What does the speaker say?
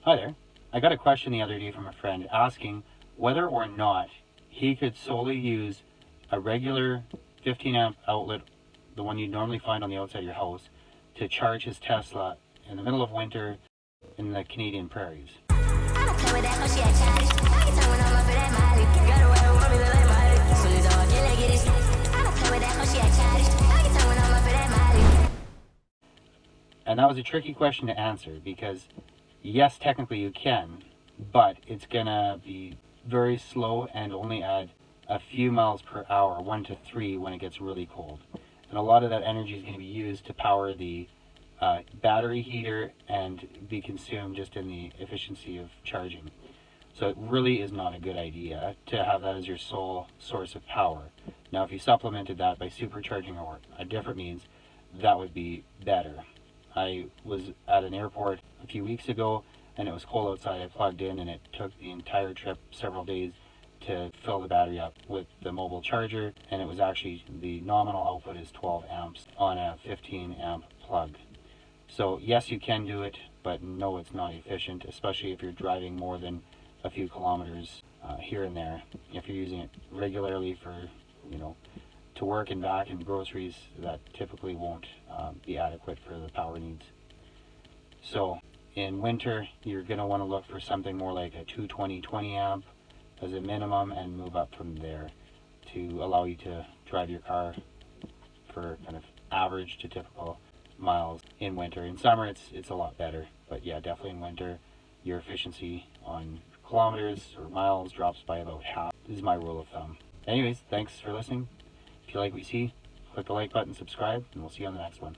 Hi there. I got a question the other day from a friend asking whether or not he could solely use a regular 15 amp outlet, the one you normally find on the outside of your house, to charge his Tesla in the middle of winter in the Canadian prairies. And that was a tricky question to answer because yes, technically you can, but it's gonna be very slow and only add a few miles per hour, 1 to 3 when it gets really cold. And a lot of that energy is going to be used to power the battery heater and be consumed just in the efficiency of charging. So it really is not a good idea to have that as your sole source of power. Now if you supplemented that by supercharging or a different means, that would be better. I was at an airport a few weeks ago and it was cold outside. I plugged in and it took the entire trip several days to fill the battery up with the mobile charger, and it was actually, the nominal output is 12 amps on a 15 amp plug. So yes, you can do it, but no, it's not efficient, especially if you're driving more than a few kilometers here and there. If you're using it regularly for, to work and back and groceries, that typically won't be adequate for the power needs. So in winter, you're going to want to look for something more like a 220 amp as a minimum and move up from there to allow you to drive your car for kind of average to typical miles in winter. In summer it's a lot better, but yeah, definitely in winter your efficiency on kilometers or miles drops by about half, is my rule of thumb. Anyways, thanks for listening. If you like what you see, click the like button, subscribe, and we'll see you on the next one.